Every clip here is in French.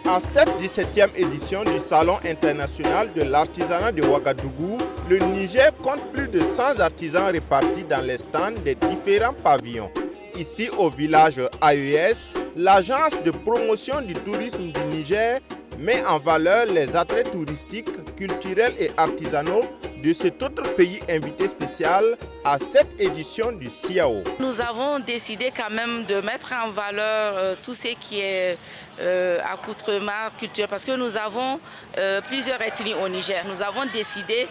À cette 17e édition du Salon international de l'artisanat de Ouagadougou, le Niger compte plus de 100 artisans répartis dans les stands des différents pavillons. Ici au village AES, l'agence de promotion du tourisme du Niger met en valeur les attraits touristiques, culturels et artisanaux de cet autre pays invité spécial à cette édition du CIAO. Nous avons décidé quand même de mettre en valeur tout ce qui est accoutrement culturel parce que nous avons plusieurs ethnies au Niger. Nous avons décidé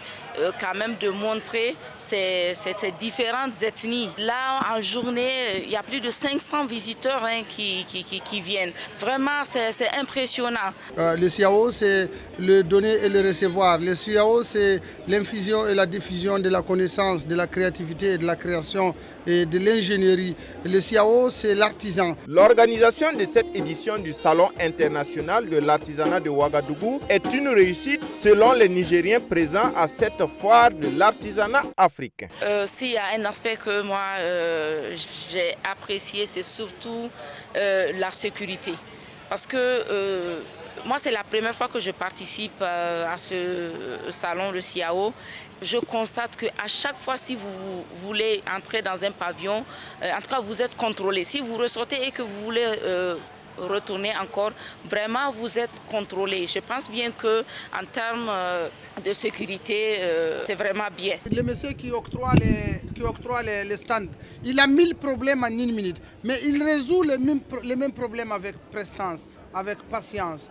quand même de montrer ces différentes ethnies. Là, en journée, il y a plus de 500 visiteurs qui viennent. Vraiment, c'est impressionnant. Le CIAO, c'est le donner et le recevoir. Le CIAO, c'est l'infusion et la diffusion de la connaissance, de la créativité et de la création et de l'ingénierie. Le CIAO, c'est l'artisan. L'organisation de cette édition du Salon international de l'artisanat de Ouagadougou est une réussite selon les Nigériens présents à cette foire de l'artisanat africain. S'il y a un aspect que moi j'ai apprécié, c'est surtout la sécurité. Parce que moi, c'est la première fois que je participe à ce salon, le CIAO. Je constate qu'à chaque fois, si vous voulez entrer dans un pavillon, en tout cas, vous êtes contrôlé. Si vous ressortez et que vous voulez retourner encore, vraiment, vous êtes contrôlé. Je pense bien qu'en termes de sécurité, c'est vraiment bien. Le monsieur qui octroie les stands, il a 1000 problèmes en une minute, mais il résout les mêmes problèmes avec prestance, avec patience.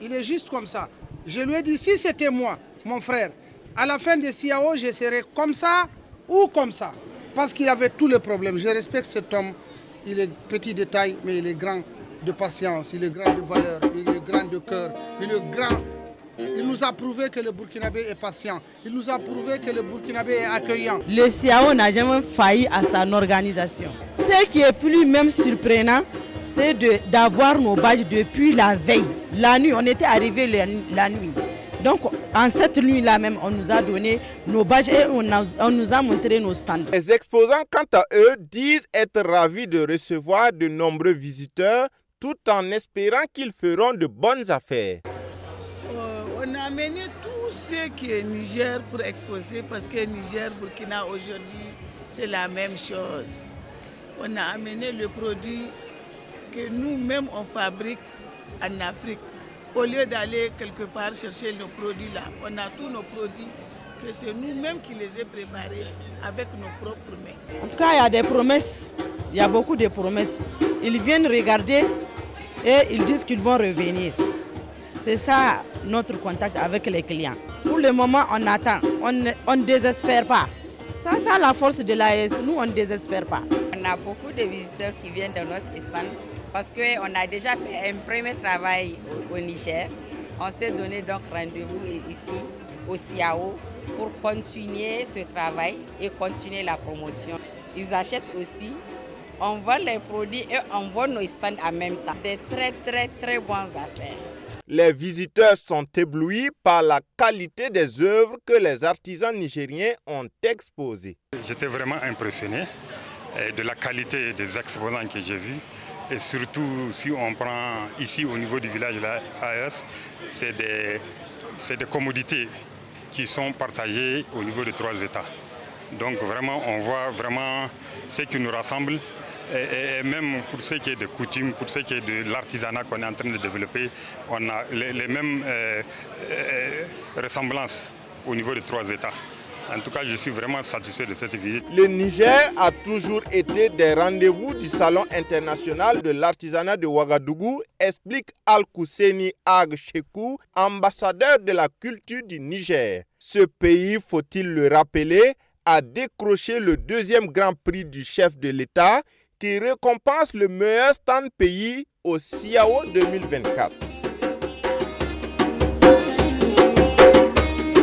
Il est juste comme ça. Je lui ai dit, si c'était moi, mon frère, à la fin de CIAO, je serais comme ça ou comme ça. Parce qu'il avait tous les problèmes. Je respecte cet homme. Il est petit de taille, mais il est grand de patience, il est grand de valeur, il est grand de cœur, il est grand. Il nous a prouvé que le Burkinabé est patient. Il nous a prouvé que le Burkinabé est accueillant. Le CIAO n'a jamais failli à son organisation. Ce qui est plus même surprenant, c'est d'avoir nos badges depuis la veille. La nuit, on était arrivé la nuit. Donc, en cette nuit-là même, on nous a donné nos badges et on nous a montré nos stands. Les exposants, quant à eux, disent être ravis de recevoir de nombreux visiteurs tout en espérant qu'ils feront de bonnes affaires. On a amené tout ce qui est Niger pour exposer parce que Niger, Burkina aujourd'hui, c'est la même chose. On a amené le produit que nous-mêmes on fabrique en Afrique. Au lieu d'aller quelque part chercher nos produits là, on a tous nos produits que c'est nous-mêmes qui les avons préparés avec nos propres mains. En tout cas, il y a des promesses, il y a beaucoup de promesses. Ils viennent regarder et ils disent qu'ils vont revenir. C'est ça notre contact avec les clients. Pour le moment, on attend, on ne désespère pas. Ça, c'est la force de l'AES, nous on ne désespère pas. On a beaucoup de visiteurs qui viennent dans notre stand parce qu'on a déjà fait un premier travail au Niger. On s'est donné donc rendez-vous ici au CIAO pour continuer ce travail et continuer la promotion. Ils achètent aussi, on vend les produits et on vend nos stands en même temps. Des très bonnes affaires. Les visiteurs sont éblouis par la qualité des œuvres que les artisans nigériens ont exposées. J'étais vraiment impressionné de la qualité des exposants que j'ai vus. Et surtout, si on prend ici au niveau du village de l'AES, c'est des commodités qui sont partagées au niveau de 3 États. Donc vraiment, on voit vraiment ce qui nous rassemble. Et même pour ce qui est de coutumes, pour ce qui est de l'artisanat qu'on est en train de développer, on a les mêmes ressemblances au niveau de 3 États. En tout cas, je suis vraiment satisfait de cette visite. Le Niger a toujours été des rendez-vous du Salon international de l'artisanat de Ouagadougou, explique Al-Kouseni Ag Chekou, ambassadeur de la culture du Niger. Ce pays, faut-il le rappeler, a décroché le 2e Grand Prix du chef de l'État qui récompense le meilleur stand pays au CIAO 2024.